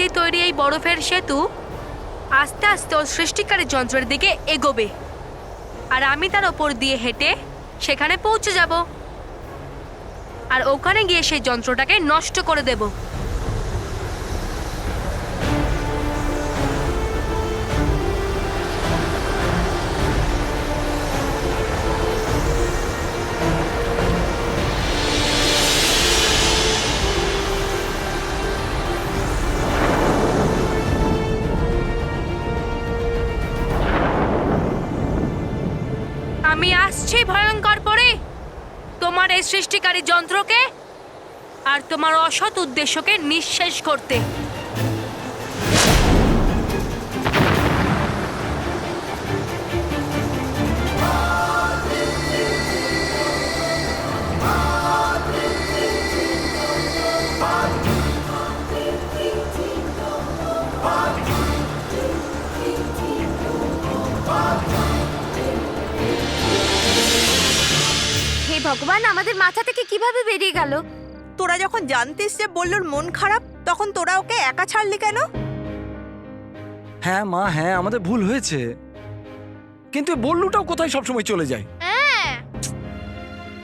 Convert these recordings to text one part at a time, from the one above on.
দিয়ে তৈরি এই বরফের সেতু আস্তে আস্তে ওর সৃষ্টিকারী যন্ত্রের দিকে এগোবে, আর আমি তার ওপর দিয়ে হেঁটে সেখানে পৌঁছে যাব, আর ওখানে গিয়ে সেই যন্ত্রটাকে নষ্ট করে দেব। আমি আসছি ভয়ঙ্কর পরে তোমার এই সৃষ্টিকারী যন্ত্রকে আর তোমার অসৎ উদ্দেশ্যকে নিঃশেষ করতে। হে ভগবান, আমাদের মাথা থেকে কিভাবে বেরিয়ে গেল? তোরা যখন জানতিস যে বল্লুর মন খারাপ, তখন তোরা ওকে একা ছাড়লি কেন? হ্যাঁ মা, হ্যাঁ আমাদের ভুল হয়েছে, কিন্তু বল্লুটাও কোথায় সবসময় চলে যায়।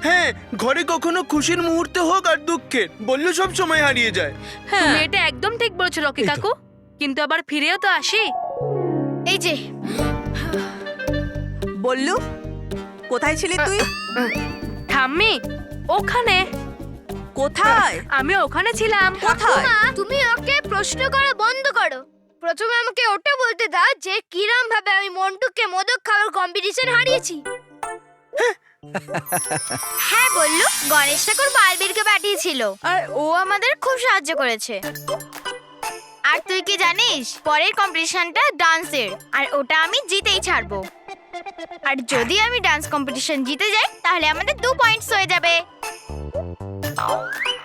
হ্যাঁ, ঘরে কখনো খুশির মুহূর্ত হোক আর দুঃখের, বললো সব সময় হারিয়ে যায়। তুমি এটা একদম ঠিক বলেছো রকি এই তো। কাকু, কিন্তু আবার ফিরেও তো আসি। এই যে বল্লু, কোথায় ছিলি তুই? ঠাম্মি, ওখানে। কোথায়? আমি ওখানে ছিলাম। কোথায়? তুমি ওকে প্রশ্ন করা বন্ধ করো। প্রথমে আমাকে ওটা বলতে দাও যে কিরম ভাবে আমি মন্টুকে মোদক খাওয়ার কম্পিটিশন হারিয়েছি। হ্যাঁ বললু, গণেশ ঠাকুর বালবীরকে পাঠিয়েছিল আর ও আমাদের খুব সাহায্য করেছে। আর তুই কি জানিস, পরের কম্পিটিশনটা ডান্সের, আর ওটা আমি জিতেই ছাড়বো। আর যদি আমি ডান্স কম্পিটিশন জিতে যাই তাহলে আমাদের 2 পয়েন্টস হয়ে যাবে,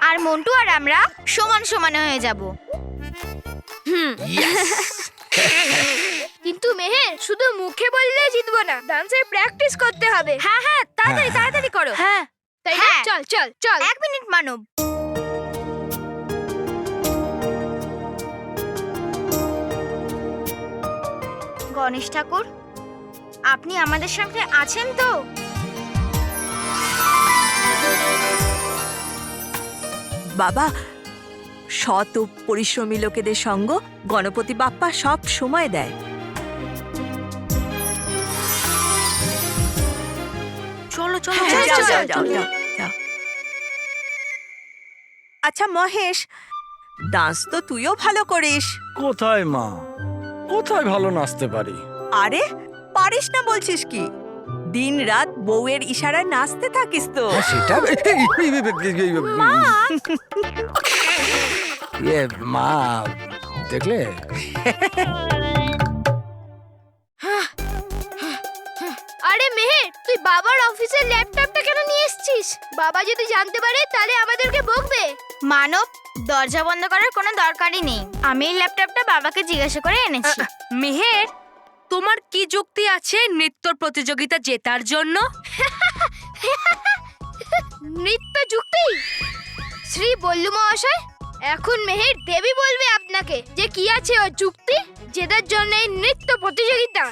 আর মন্টু আর আমরা সমান সমান হয়ে যাব। কিন্তু মেহের, শুধু মুখে বললে জিতবো না, ডান্সের প্র্যাকটিস করতে হবে। হ্যাঁ হ্যাঁ, তাড়াতাড়ি তাড়াতাড়ি করো। হ্যাঁ, তাই না? চল চল চল। 1 মিনিট মানব। গণেশ ঠাকুর, আপনি আমাদের সঙ্গে আছেন তো? বাবা, সৎ ও পরিশ্রমী লোকেদের সঙ্গ গণপতি বাপ্পা সব সময় দেয়। চলো চলো হ্যাঁ, চলো, যাও, চলো, যাও, চলো। যাও, যাও। আচ্ছা মহেশ, ডান্স তো তুইও ভালো করিস। কোথায় মা, কোথায় ভালো নাচতে পারি? আরে পারিস না বলছিস কি? দিন রাত বউয়ের ইশারায় নাচতে থাকিস তো। হ্যাঁ, সেটা মা দেখলে। আরে মেহের, তুই বাবার অফিসের ল্যাপটপটা কেন নিয়ে এসেছিস? বাবা যদি জানতে পারে তাহলে আমাদেরকে বকবে। মানব, দরজা বন্ধ করার কোনো দরকারই নেই। আমি এই ল্যাপটপটা বাবাকে জিজ্ঞাসা করে এনেছি। মেহের, তোমার কি যুক্তি আছে নৃত্য প্রতিযোগিতা জেতার জন্য? নৃত্য যুক্তি? শ্রী বল্লু মহাশয়, এখন মেহের দেবী বলবে আপনাকে যে কি আছে ওর যুক্তি জেতার জন্য এই নৃত্য প্রতিযোগিতা।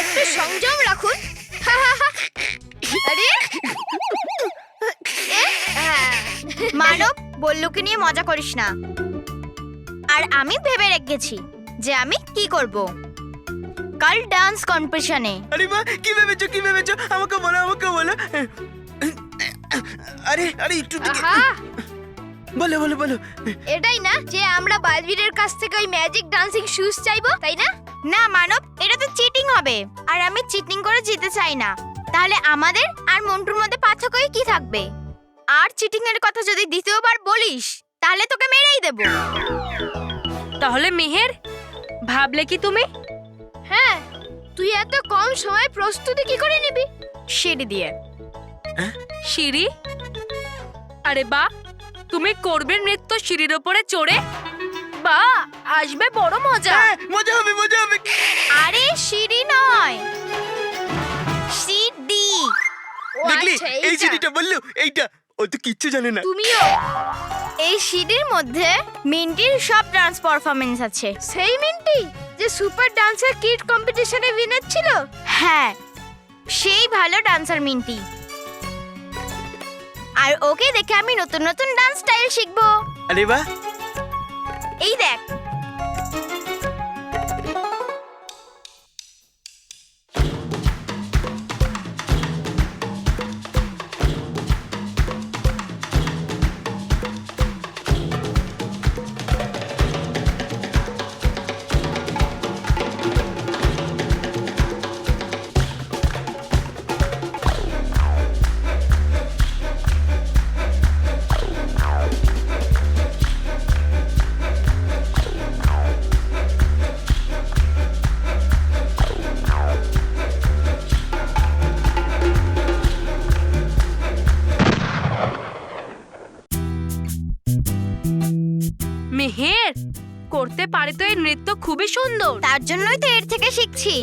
একটু সংযম রাখুন। আরে মানব, বল্লুকে নিয়ে মজা করিস না। আর আমি ভেবে রেখেছি যে আমি কি করব কাল ডান্স কম্পিটিশনে। আরে মা, কি ভেবেছো কি ভেবেছো? আমাকে বলো, আমাকে বলো। আরে আরে একটু বলো বলো বলো। এটাই না যে আমরা বালবীরের কাছ থেকে ওই ম্যাজিক ডান্সিং শুজ চাইবো, তাই না? না মানব, এটা তো চিটিং হবে, আর আমি চিটিং করে জিতে চাই না। তাহলে আমাদের আর মন্টুর মধ্যে পার্থক্য কি থাকবে? আর চিটিং এর কথা যদি দ্বিতীয়বার বলিস তাহলে তোকে মেরেই দেব। তাহলে মেহের, ভাবলে কি তুমি? হ্যাঁ, তুই এত কম সময়ে প্রস্তুতি কি করে নিবি? সিঁড়ি দিয়ে। সিঁড়ি? আরে বাহ, তুমি করবে নৃত্য সিঁড়ির উপরে চড়ে? বাহ, আসবে বড় মজা। হ্যাঁ, মজা হবে মজা হবে। আরে সিঁড়ি নয়, সিঁড়ি। দেখলি, এই সিঁড়িটা বললো, এইটা ও তো কিচ্ছু জানে না। তুমিও এই সিডির মধ্যে মিন্টির সব ডান্স পারফরম্যান্স আছে। সেই মিন্টি যে সুপার ডান্সার কিড কম্পিটিশনে উইনার ছিল? হ্যাঁ, সেই ভালো ডান্সার মিন্টি। আর ওকে দেখে আমি নতুন নতুন ডান্স স্টাইল শিখবো। আরে বাহ, এই দেখ, মেহের করতে পারে তো এই নৃত্য খুবই সুন্দর। তার জন্যই তো এর থেকে শিখছি।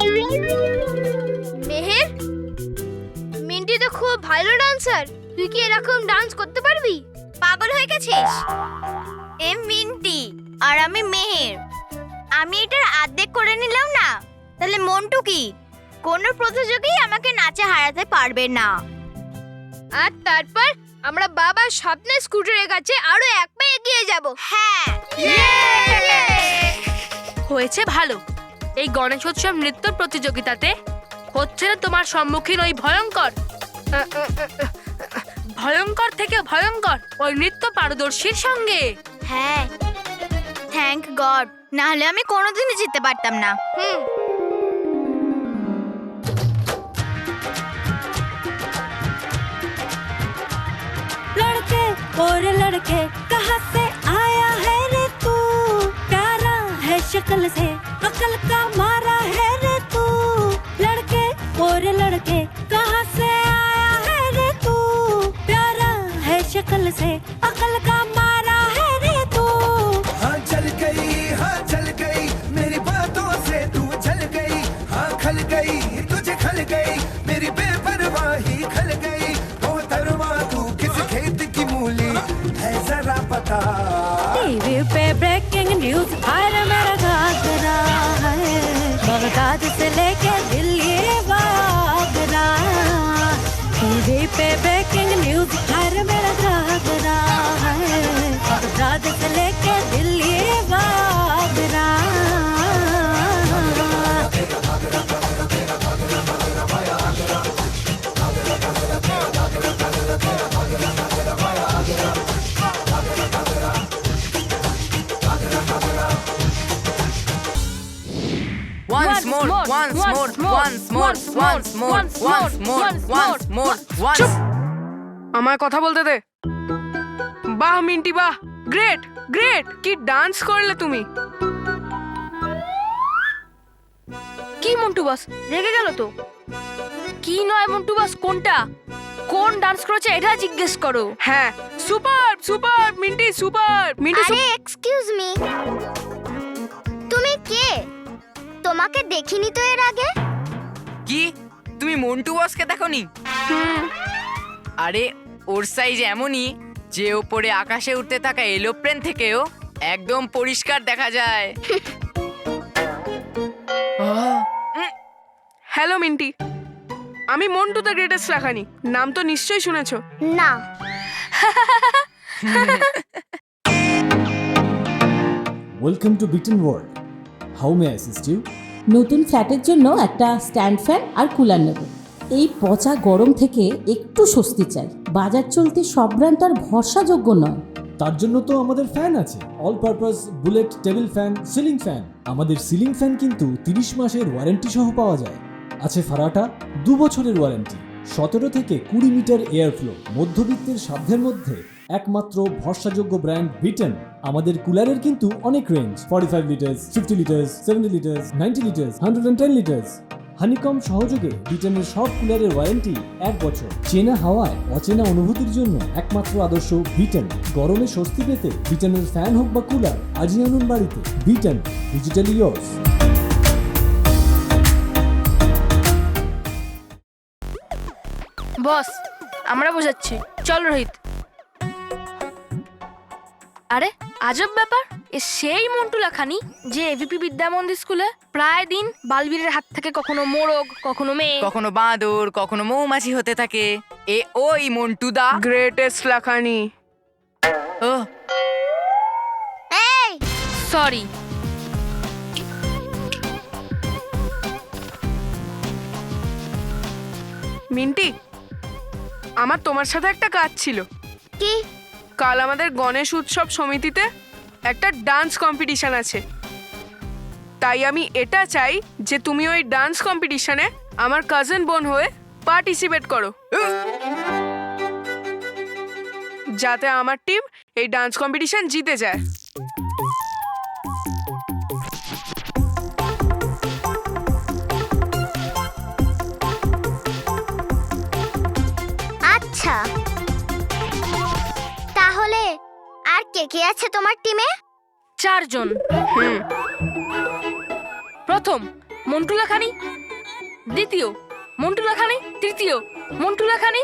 মেহের, মিন্টি তো খুব ভালো ডান্সার, তুই কি এরকম ডান্স করতে পারবি? পাগল হয়ে গেছিস? এ মিন্টি আর আমি মেহের, আমি এটার অর্ধেক করে নিলাম না, তাহলে মন্টু কি? কোনো প্রতিযোগী আমাকে নাচে হারাতে পারবে না। আর তারপর আমরা বাবার স্বপ্নের স্কুটারের কাছে আরো এক পা এগিয়ে যাব। হ্যাঁ, হয়েছে ভালো। এই গণেশোৎসব নৃত্য প্রতিযোগিতাতে হচ্ছে না তোমার সম্মুখীন ওই ভয়ঙ্কর থেকে ভয়ঙ্কর ওই নৃত্য পারদর্শীর সঙ্গে। হ্যাঁ, থ্যাংক গড, না হলে আমি কোনোদিনই জিততে পারতাম না। लड़के और लड़के कहाँ से आया है रे तू, प्यारा है शक्ल से अकल का मारा है रे तू, लड़के और लड़के कहाँ से आया है रे तू, प्यारा है शक्ल से अकल का मारा है रे तू। हाँ चल गई मेरी बातों से तू चल गई, हाँ खल गई तुझे खल गई मेरी बेपरवाही खल गई, ओ तरवा तू किस खेत की मूली है जरा पता। टीवी पे ब्रेकिंग न्यूज हर मेरा घाघरा है, बगदाद से लेके दिल्ली आगरा, टीवी पे ब्रेकिंग न्यूज हर मेरा घाघरा है, बगदाद से लेके दिल्ली आगरा। Once more, আমায় কথা বলতে দে। বাহ মিন্টি বাহ, গ্রেট গ্রেট, কি ডান্স করলে তুমি। কি মন্টু বাস রেগে গেল তো? কি নয় মন্টু বাস, কোনটা কোন ডান্স করেছে এটা জিজ্ঞেস করো। হ্যাঁ, super super minty, super minty. আরে এক্সকিউজ মি, তুমি কে? তোমাকে দেখিনি তো এর আগে। কি তুমি মন্টু বসকে দেখোনি? আরে ওর সাইজ এমনই যে ওপরে আকাশে উঠতে থাকা এরোপ্লেন থেকেও একদম পরিষ্কার দেখা যায়। হ্যালো মিন্টি, আমি মন্টু দ্য গ্রেটেস্ট রাখানি, নাম তো নিশ্চয়ই শুনেছো। না, ওয়েলকাম টু বিটেন world, how may I assist you? নতুন ফ্ল্যাটের জন্য একটা স্ট্যান্ড ফ্যান আর কুলার নেব। এই পচা গরম থেকে একটু স্বস্তি চাই। বাজার চলতে সব ব্র্যান্ড আর ভরসাযোগ্য নয়। তার জন্য তো আমাদের ফ্যান আছে, all purpose bullet table fan, ceiling fan. আমাদের সিলিং ফ্যান কিন্তু 30 মাসের ওয়ারেন্টি সহ পাওয়া যায়। আছে ফারাটা 2 বছরের ওয়ারেন্টি, 17 থেকে 20 মিটার এয়ার ফ্লো, মধ্যবিত্তের সাধ্যের মধ্যে একমাত্র ভরসাযোগ্য ব্র্যান্ড বিটেন। আমাদের কুলারের কিন্তু অনেক range, 45 litres, 50 litres, 70 litres, 90 litres, 110 litres. Honeycomb সহযোগে বিটেনের সব কুলারের ওয়ারেন্টি 1 বছর। চেনা হাওয়ায় অচেনা অনুভূতির জন্য একমাত্র আদর্শ বিটেন। গরমে স্বস্তি পেতে বিটেনের ফ্যান হোক বা কুলার আজই আনুন বাড়িতে। Beaten, digitally yours. বস আমরা বোঝাচ্ছি, চল রোহিত। আরে আজব ব্যাপার, এ সেই মন্টু লাখানি যে এভিপি বিদ্যা মন্দির স্কুলে প্রায় দিন বালবীরের হাত থেকে কখনো মোরগ, কখনো মেয়ে, কখনো বাঁদর, কখনো মৌমাছি হতে থাকে। এ ওই মন্টুদা। গ্রেটেস্ট লাখানি। ও এই সরি। মিন্টি, আমার তোমার সাথে একটা কাজ ছিল। কি? কাল আমাদের গণেশ উৎসব সমিতিতে একটা ডান্স কম্পিটিশন আছে, তাই আমি এটা চাই যে তুমি ওই ডান্স কম্পিটিশনে আমার কাজিন বোন হয়ে পার্টিসিপেট করো, যাতে আমার টিম এই ডান্স কম্পিটিশন জিতে যায়। আচ্ছা, তাহলে আর কে কে আছে তোমার টিমে? 4 জন। প্রথম মন্টু লাখানি, দ্বিতীয় মন্টু লাখানি, তৃতীয় মন্টু লাখানি,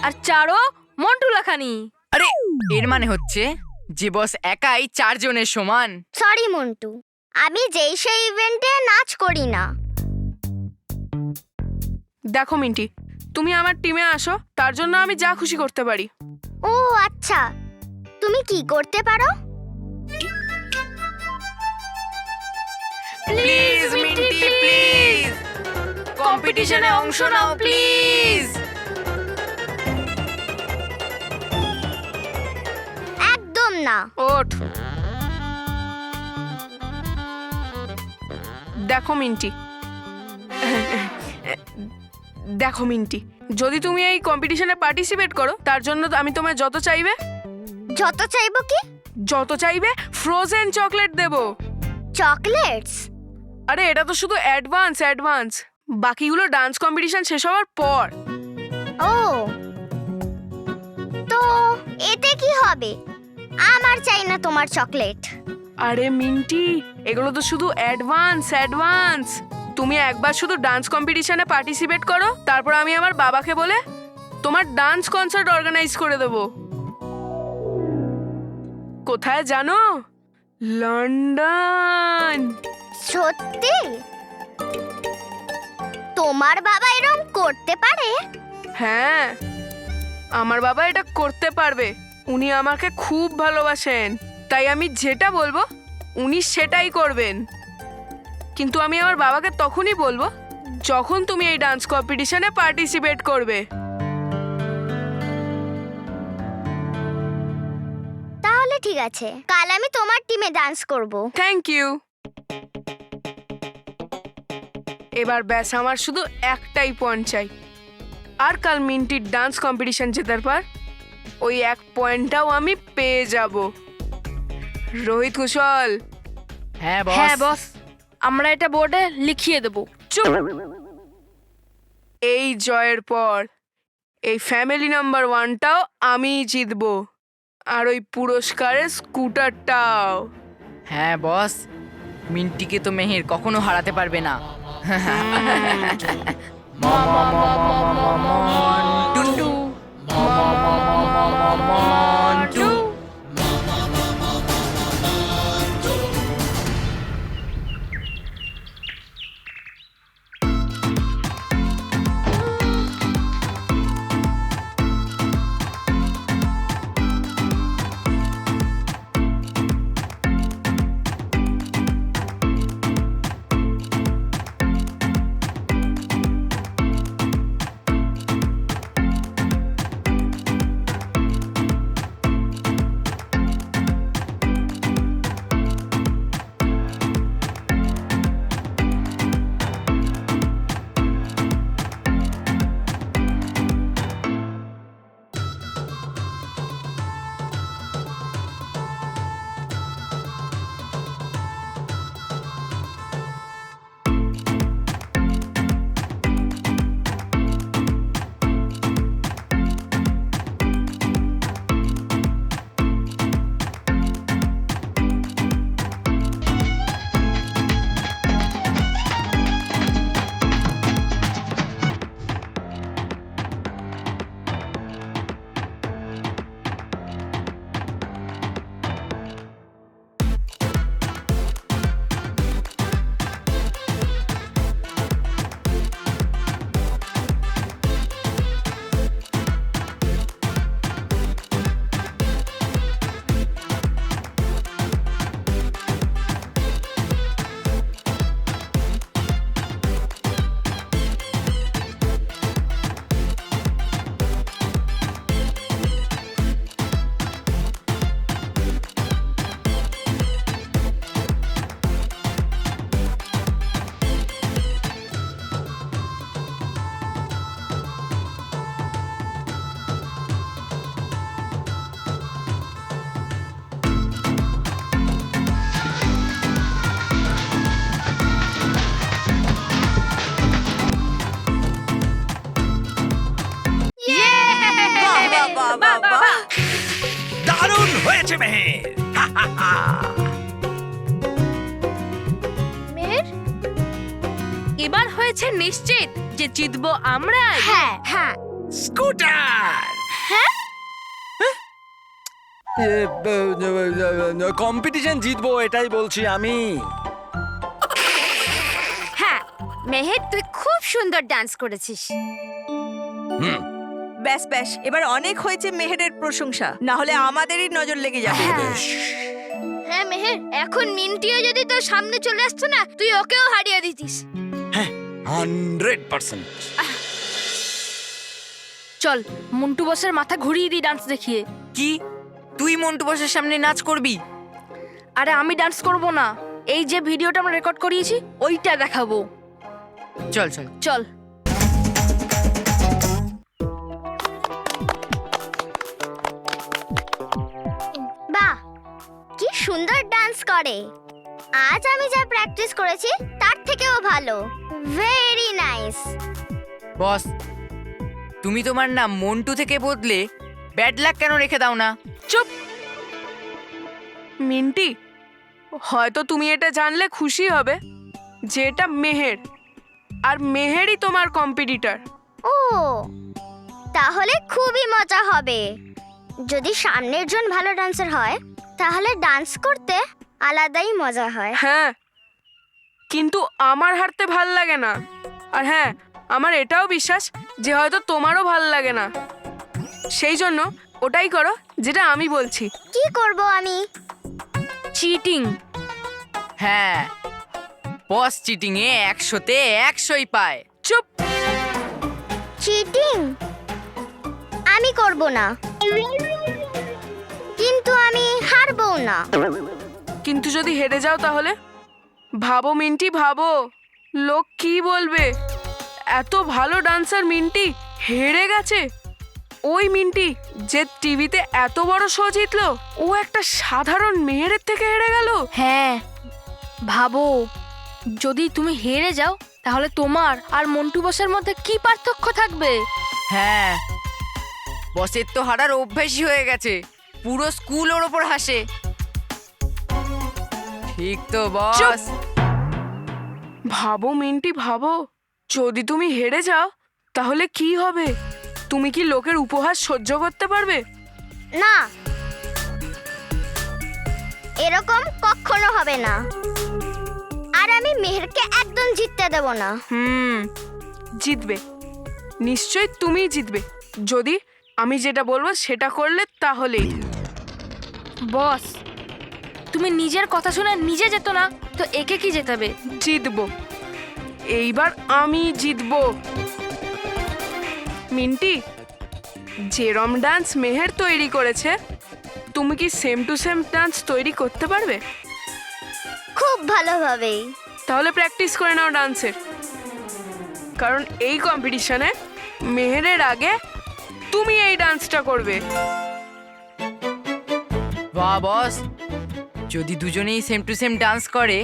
আর 4ও মন্টু লাখানি। আরে এর মানে হচ্ছে যে বস একাই 4 জনের সমান। সরি মন্টু, আমি যেই সেই ইভেন্টে নাচ করি না। দেখো মিন্টি, তুমি আমার টিমে আসো, তার জন্য আমি যা খুশি করতে পারি। ও আচ্ছা, তুমি কি করতে পারো? প্লিজ মিন্টি, প্লিজ কম্পিটিশনে অংশ নাও প্লিজ। একদম না। ওঠ। দেখো মিন্টি, দেখো মিন্টি, যদি তুমি এই কম্পিটিশনে পার্টিসিপেট করো, তার জন্য আমি তোমায় যত চাইবে ফ্রোজেন চকলেট দেব। চকলেটস? আরে এটা তো শুধু অ্যাডভান্স, বাকিগুলো ডান্স কম্পিটিশন শেষ হওয়ার পর। ও, তো এতে কি হবে? আমার চাই না তোমার চকলেট। আরে মিন্টি, এগুলো তো শুধু অ্যাডভান্স। তুমি একবার শুধু ডান্স কম্পিটিশনে পার্টিসিপেট করো, তারপর আমি আমার বাবাকে বলে তোমার ডান্স কনসার্ট অর্গানাইজ করে দেব। কোথায় জানো? লন্ডন। সত্যি? তোমার বাবা এরকম করতে পারে? হ্যাঁ, আমার বাবা এটা করতে পারবে। উনি আমাকে খুব ভালোবাসেন, তাই আমি যেটা বলবো উনি সেটাই করবেন। কিন্তু আমি আমার বাবাকে তখনই বলবো যখন তুমি এই ডান্স কম্পিটিশনে পার্টিসিপেট করবে। তাহলে ঠিক আছে, কাল আমি তোমার টিমে ডান্স করব। Thank you. এবার ব্যাস আমার শুধু একটাই পয়েন্ট চাই, আর কাল মিন্টির ডান্স কম্পিটিশন জেতার পর ওই 1 পয়েন্টটাও আমি পেয়ে যাব। রোহিত, কুশল। হ্যাঁ হ্যাঁ বস। বস, আমরা এটা বোর্ডে লিখিয়ে দেব। চুপ। এই জয়ের পর এই ফ্যামিলি নাম্বার 1টাও আমিই জিতবো, আর ওই পুরস্কারের স্কুটারটাও। হ্যাঁ বস, মিন্টিকে তো মেহের কখনো হারাতে পারবে না। টুটু। হয়েছে নিশ্চিত যে জিতবো আমরা। হ্যাঁ হ্যাঁ স্কুটার কম্পিটিশন জিতবো এটাই বলছি আমি। হ্যাঁ মেহের তুই খুব সুন্দর ডান্স করেছিস। ব্যাস ব্যাস, এবার অনেক হয়েছে মেহেরের প্রশংসা, না হলে আমাদেরই নজর লেগে যাবে। হ্যাঁ মেহের, এখন মিন্টিও যদি তোর সামনে চলে আসতো না, তুই ওকেও হারিয়ে দিতিস। 100%। চল মন্টু বসের মাথা ঘুরিয়ে দিই ডান্স দেখিয়ে। কি তুই মন্টু বসের সামনে নাচ করবি? আরে আমি ডান্স করব না, এই যে ভিডিওটা আমরা রেকর্ড করিয়েছি ওইটা দেখাবো। চল চল চল। বাহ কি সুন্দর ডান্স করে। আজ আমি যা প্র্যাকটিস করেছি তার থেকেও ভালো। Very nice. বস, তুমি তোমার নাম মন্টু থেকে বদলে ব্যাড লাক কেন রেখে দাও না? চুপ। মিন্টি, হয়তো তুমি এটা জানলে খুশি হবে যে এটা মেহের, আর মেহেরই তোমার কম্পিটিটর। ও তাহলে খুবই মজা হবে। যদি সামনের জন ভালো ডান্সার হয় তাহলে ডান্স করতে আলাদাই মজা হয়। হ্যাঁ, কিন্তু আমার হারতে ভাল লাগে না। আর হ্যাঁ, আমার এটাও বিশ্বাস যে হয়তো তোমারও ভাল লাগে না। সেই জন্য ওটাই করো যেটা আমি বলছি। কি করব আমি? চিটিং। হ্যাঁ, বস চিটিং এ 100-তে 100ই পায়। চুপ। চিটিং আমি করব না, কিন্তু আমি হারবো না। কিন্তু যদি হেরে যাও তাহলে? ভাবো মিন্টি, ভাবো লোক কি বলবে। এত ভালো ডান্সার মিন্টি হেরে গেছে। ওই মিন্টি যে টিভিতে এত বড় শো জিতলো, ও একটা সাধারণ মেয়ের থেকে হেরে গেল। হ্যাঁ ভাবো, যদি তুমি হেরে যাও তাহলে তোমার আর মন্টু বসের মধ্যে কি পার্থক্য থাকবে? হ্যাঁ, বসের তো হারার অভ্যাসই হয়ে গেছে, পুরো স্কুল ওর ওপর হাসে। ঠিক তো বস? ভাবো মিন্টি, ভাবো যদি তুমি হেরে যাও তাহলে কি হবে? তুমি কি লোকের উপহাস সহ্য করতে পারবে? না, এরকম কখনো হবে না। আর আমি মেহেরকে একদম জিততে দেব না। জিতবে, নিশ্চয়ই তুমিই জিতবে, যদি আমি যেটা বলবো সেটা করলে তাহলেই। বস, তুমি নিজের কথা শুনে নিজে যেত না তো একে কি জেতাবে? জিতবো, এইবার আমি জিতবো। মিন্টি, যেরম ডান্স মেহের তৈরি করেছে, তুমি কি সেম টু সেম ডান্স তৈরি করতে পারবে? খুব ভালোভাবেই। তাহলে প্র্যাকটিস করে নাও ডান্সের, কারণ এই কম্পিটিশনে মেহেরের আগে তুমি এই ডান্সটা করবে। বাহ বস, যদি দুজনেই সেম টু সেম ডান্স করে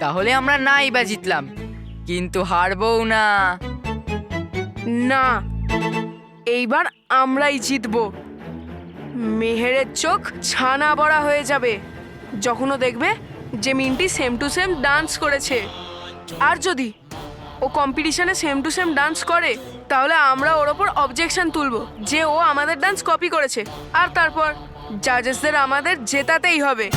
তাহলে আমরা নাই বা জিতলাম, কিন্তু হারবও না। না, এইবার আমরাই জিতবো। মেহেরের চোখ ছানা বড়া হয়ে যাবে যখন ও দেখবে যে minty same to same dance করেছে। আর যদি ও কম্পিটিশনে সেম টু সেম ডান্স করে তাহলে আমরা ওর ওপর অবজেকশন তুলবো যে ও আমাদের ডান্স কপি করেছে, আর তারপর জাজেসদের আমাদের জেতাতেই হবে।